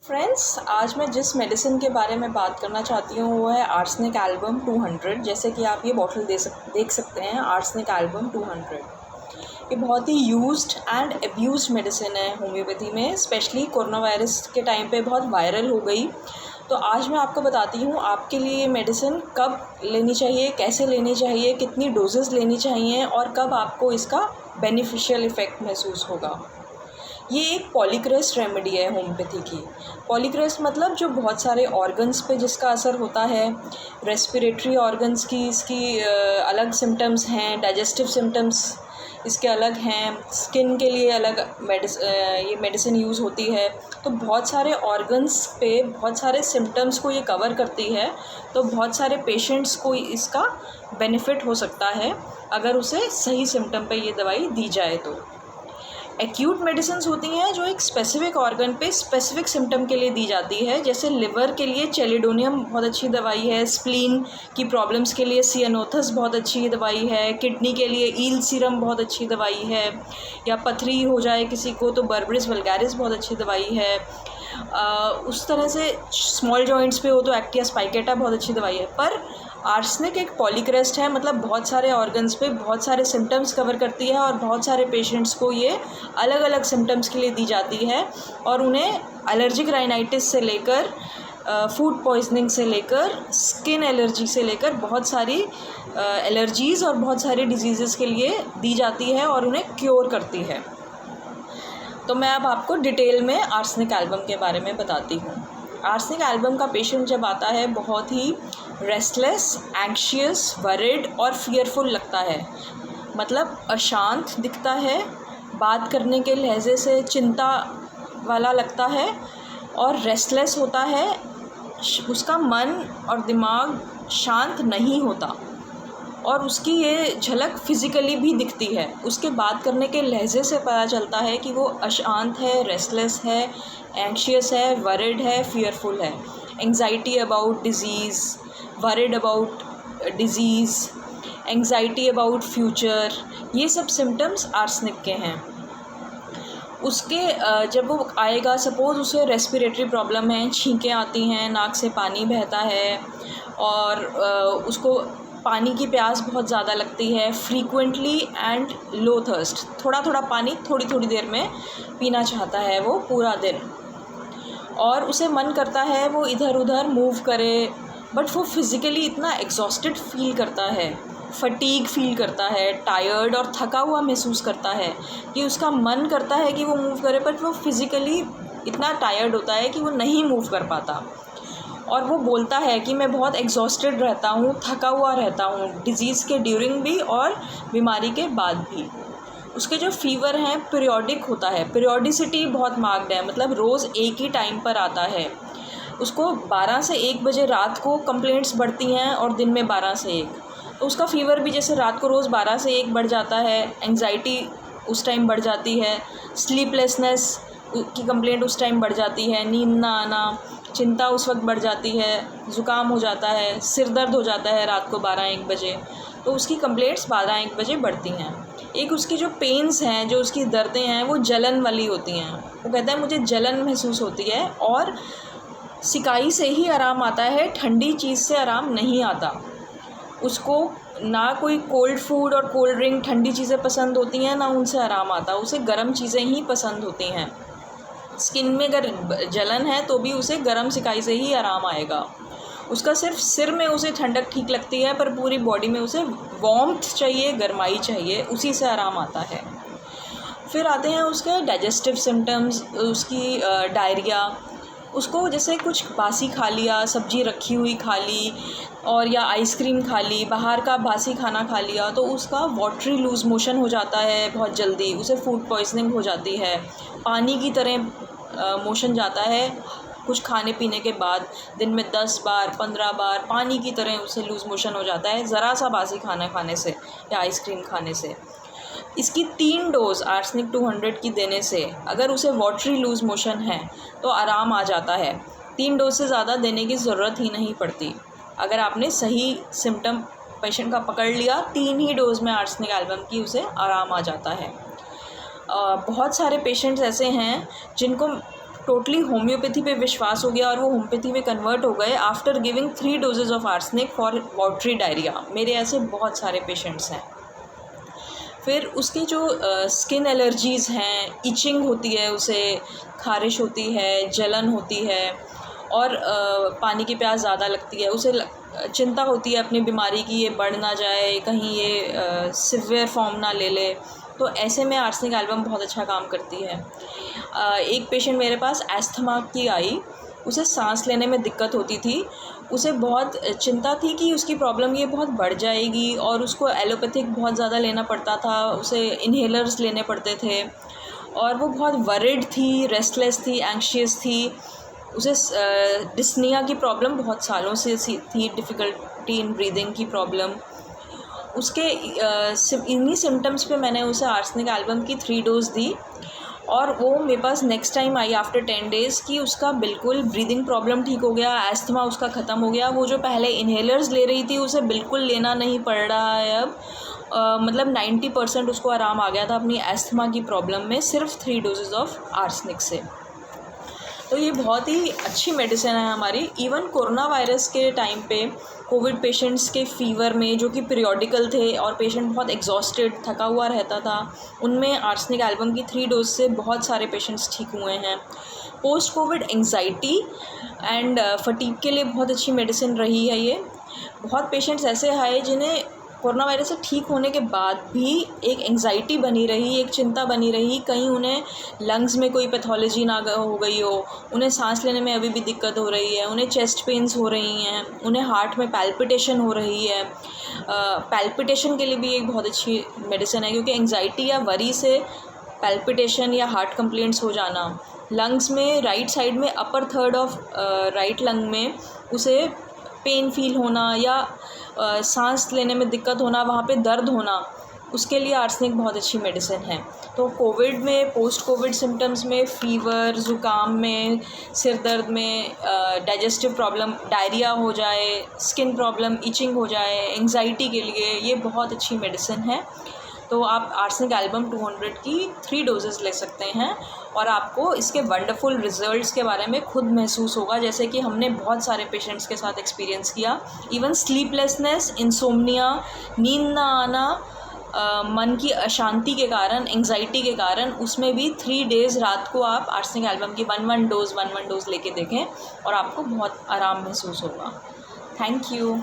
Friends, आज मैं जिस मेडिसिन के बारे में बात करना चाहती हूँ वो है आर्सेनिक एल्बम 200। जैसे कि आप ये बॉटल देख सकते हैं, आर्सेनिक एल्बम 200। ये बहुत ही यूज्ड एंड अब्यूज्ड मेडिसिन है होम्योपैथी में। स्पेशली कोरोना वायरस के टाइम पे बहुत वायरल हो गई। तो आज मैं आपको बताती हूँ आपके लिए ये मेडिसिन कब लेनी चाहिए, कैसे लेनी चाहिए, कितनी डोजेज़ लेनी चाहिए और कब आपको इसका बेनिफिशियल इफ़ेक्ट महसूस होगा। ये एक पॉलीक्रेस्ट रेमेडी है होम्योपैथी की। पॉलीक्रेस्ट मतलब जो बहुत सारे ऑर्गन्स पे जिसका असर होता है। रेस्पिरेटरी ऑर्गन्स की इसकी अलग सिम्टम्स हैं, डाइजेस्टिव सिम्टम्स इसके अलग हैं, स्किन के लिए अलग ये मेडिसिन यूज़ होती है। तो बहुत सारे ऑर्गन्स पे बहुत सारे सिम्टम्स को ये कवर करती है। तो बहुत सारे पेशेंट्स को इसका बेनिफिट हो सकता है अगर उसे सही सिम्टम पे ये दवाई दी जाए तो। एक्यूट मेडिसिन्स होती हैं जो एक स्पेसिफ़िक ऑर्गन पे स्पेसिफ़िक सिम्टम के लिए दी जाती है। जैसे लिवर के लिए चेलिडोनियम बहुत अच्छी दवाई है, स्प्लीन की प्रॉब्लम्स के लिए सियानोथस बहुत अच्छी दवाई है, किडनी के लिए ईल सीरम बहुत अच्छी दवाई है, या पथरी हो जाए किसी को तो बर्बरिस वल्गैरिस बहुत अच्छी दवाई है। उस तरह से स्मॉल जॉइंट्स पे हो तो एक्टिया स्पाइकेटा बहुत अच्छी दवाई है। पर आर्सेनिक एक पॉलीक्रेस्ट है, मतलब बहुत सारे ऑर्गन्स पे बहुत सारे सिम्टम्स कवर करती है और बहुत सारे पेशेंट्स को ये अलग अलग सिम्टम्स के लिए दी जाती है। और उन्हें एलर्जिक राइनाइटिस से लेकर फूड पॉइजनिंग से लेकर स्किन एलर्जी से लेकर बहुत सारी एलर्जीज़ और बहुत सारी डिजीज़ के लिए दी जाती है और उन्हें क्योर करती है। तो मैं अब आपको डिटेल में आर्सेनिक एल्बम के बारे में बताती हूँ। आर्सेनिक एल्बम का पेशेंट जब आता है बहुत ही रेस्टलेस, एंग्शियस, वरिड और फियरफुल लगता है। मतलब अशांत दिखता है, बात करने के लहजे से चिंता वाला लगता है और रेस्टलेस होता है। उसका मन और दिमाग शांत नहीं होता और उसकी ये झलक फिज़िकली भी दिखती है। उसके बात करने के लहजे से पता चलता है कि वो अशांत है, रेस्टलेस है, एंग्शियस है, वरिड है, फियरफुल है। Anxiety about disease, worried about disease, anxiety about future, ये सब सिम्टम्स आर्सेनिक के हैं। उसके जब वो आएगा, सपोज़ उसे रेस्पिरेटरी प्रॉब्लम है, छींकें आती हैं, नाक से पानी बहता है और उसको पानी की प्यास बहुत ज़्यादा लगती है, फ्रीक्वेंटली एंड लो थर्स्ट, थोड़ा थोड़ा पानी थोड़ी थोड़ी देर में पीना चाहता है वो पूरा दिन। और उसे मन करता है वो इधर उधर मूव करे, बट वो फिज़िकली इतना एग्जॉस्टेड फील करता है, फटीग फील करता है, टायर्ड और थका हुआ महसूस करता है कि उसका मन करता है कि वो मूव करे, बट वो फिज़िकली इतना टायर्ड होता है कि वो नहीं मूव कर पाता। और वो बोलता है कि मैं बहुत एग्जॉस्टेड रहता हूँ, थका हुआ रहता हूँ, डिज़ीज़ के ड्यूरिंग भी और बीमारी के बाद भी। उसके जो फ़ीवर हैं पीरियोडिक होता है, पीरियोडिसिटी बहुत मार्क्ड है, मतलब रोज़ एक ही टाइम पर आता है। उसको 12 से 1 बजे रात को कंप्लेंट्स बढ़ती हैं और दिन में 12 से 1। तो उसका फ़ीवर भी जैसे रात को रोज़ 12 से 1 बढ़ जाता है, एंग्जाइटी उस टाइम बढ़ जाती है, स्लीपलेसनेस की कंप्लेंट उस टाइम बढ़ जाती है, नींद ना आना, चिंता उस वक्त बढ़ जाती है, ज़ुकाम हो जाता है, सिर दर्द हो जाता है रात को 12-1 बजे। तो उसकी कंप्लेंट्स 12-1 बजे बढ़ती हैं। एक उसकी जो पेन्स हैं, जो उसकी दर्दें हैं, वो जलन वाली होती हैं। वो कहता है मुझे जलन महसूस होती है और सिकाई से ही आराम आता है, ठंडी चीज़ से आराम नहीं आता। उसको ना कोई कोल्ड फूड और कोल्ड ड्रिंक, ठंडी चीज़ें पसंद होती हैं, ना उनसे आराम आता। उसे गर्म चीज़ें ही पसंद होती हैं। स्किन में अगर जलन है तो भी उसे गर्म सिकाई से ही आराम आएगा। उसका सिर्फ सिर में उसे ठंडक ठीक लगती है, पर पूरी बॉडी में उसे वार्मथ चाहिए, गर्माई चाहिए, उसी से आराम आता है। फिर आते हैं उसके डाइजेस्टिव सिम्टम्स, उसकी डायरिया। उसको जैसे कुछ बासी खा लिया, सब्ज़ी रखी हुई खा ली और या आइसक्रीम खा ली, बाहर का बासी खाना खा लिया, तो उसका वाटरी लूज़ मोशन हो जाता है बहुत जल्दी, उसे फूड पॉइजनिंग हो जाती है। पानी की तरह मोशन जाता है कुछ खाने पीने के बाद, दिन में 10 बार 15 बार पानी की तरह उसे लूज़ मोशन हो जाता है ज़रा सा बासी खाना खाने से या आइसक्रीम खाने से। इसकी 3 डोज़ आर्सेनिक 200 की देने से अगर उसे वाटरी लूज़ मोशन है तो आराम आ जाता है। 3 डोज से ज़्यादा देने की ज़रूरत ही नहीं पड़ती। अगर आपने सही सिम्टम पेशेंट का पकड़ लिया, 3 ही डोज़ में आर्सेनिक एल्बम की उसे आराम आ जाता है। बहुत सारे पेशेंट्स ऐसे हैं जिनको टोटली होम्योपैथी पे विश्वास हो गया और वो होम्योपैथी में कन्वर्ट हो गए after giving 3 doses of arsenic for watery diarrhoea. मेरे ऐसे बहुत सारे पेशेंट्स हैं। फिर उसके जो स्किन एलर्जीज़ हैं, इचिंग होती है, उसे खारिश होती है, जलन होती है और पानी की प्यास ज़्यादा लगती है, उसे चिंता होती है अपनी बीमारी की, ये बढ़ ना जाए, कहीं ये सिवियर फॉर्म ना ले ले, तो ऐसे में आर्सेनिक एल्बम बहुत अच्छा काम करती है। एक पेशेंट मेरे पास एस्थमा की आई, उसे सांस लेने में दिक्कत होती थी, उसे बहुत चिंता थी कि उसकी प्रॉब्लम ये बहुत बढ़ जाएगी और उसको एलोपैथिक बहुत ज़्यादा लेना पड़ता था, उसे इन्हेलर्स लेने पड़ते थे और वो बहुत वरिड थी, रेस्टलेस थी, एंग्शियस थी। उसे डिस्निया की प्रॉब्लम बहुत सालों से थी, डिफ़िकल्टी इन ब्रीदिंग की प्रॉब्लम। उसके इन्हीं सिम्टम्स पे मैंने उसे आर्सेनिक एल्बम की 3 डोज़ दी और वो मेरे पास next time I after 10 days कि उसका बिल्कुल ब्रीदिंग प्रॉब्लम ठीक हो गया, एस्थमा उसका ख़त्म हो गया। वो जो पहले इन्हेलर्स ले रही थी उसे बिल्कुल लेना नहीं पड़ रहा है अब। मतलब 90% उसको आराम आ गया था अपनी एस्थमा की प्रॉब्लम में सिर्फ 3 डोजेज़ ऑफ आर्सेनिक से। तो ये बहुत ही अच्छी मेडिसिन है हमारी। इवन कोरोना वायरस के टाइम पे कोविड पेशेंट्स के फ़ीवर में जो कि पीरियोडिकल थे और पेशेंट बहुत एग्जॉस्टेड, थका हुआ रहता था, उनमें आर्सेनिक एल्बम की 3 डोज से बहुत सारे पेशेंट्स ठीक हुए हैं। Post Covid anxiety and fatigue के लिए बहुत अच्छी मेडिसिन रही है ये। बहुत पेशेंट्स ऐसे आए जिन्हें कोरोना वायरस से ठीक होने के बाद भी एक एंग्जाइटी बनी रही, एक चिंता बनी रही, कहीं उन्हें लंग्स में कोई पैथोलॉजी ना हो गई हो, उन्हें सांस लेने में अभी भी दिक्कत हो रही है, उन्हें चेस्ट पेन्स हो रही हैं, उन्हें हार्ट में पैल्पिटेशन हो रही है। पैल्पिटेशन के लिए भी एक बहुत अच्छी मेडिसिन है, क्योंकि एंग्जाइटी या वरी से पैल्पिटेशन या हार्ट कंप्लेंट्स हो जाना, लंग्स में राइट साइड में अपर थर्ड ऑफ राइट लंग में उसे पेन फील होना या सांस लेने में दिक्कत होना, वहाँ पे दर्द होना, उसके लिए आर्सेनिक बहुत अच्छी मेडिसिन है। तो कोविड में, पोस्ट कोविड सिम्टम्स में, फ़ीवर, ज़ुकाम में, सिर दर्द में, डाइजेस्टिव प्रॉब्लम, डायरिया हो जाए, स्किन प्रॉब्लम, इचिंग हो जाए, एंग्जाइटी के लिए ये बहुत अच्छी मेडिसिन है। तो आप आर्सेनिक एल्बम 200 की 3 डोजेज़ ले सकते हैं और आपको इसके वंडरफुल रिज़ल्ट्स के बारे में खुद महसूस होगा, जैसे कि हमने बहुत सारे पेशेंट्स के साथ एक्सपीरियंस किया। इवन स्लीपलेसनेस, इंसोम्निया, नींद ना आना, मन की अशांति के कारण, एंग्जाइटी के कारण, उसमें भी 3 डेज़ रात को आप आर्सेनिक एल्बम की 1 डोज़ लेके देखें और आपको बहुत आराम महसूस होगा। Thank you.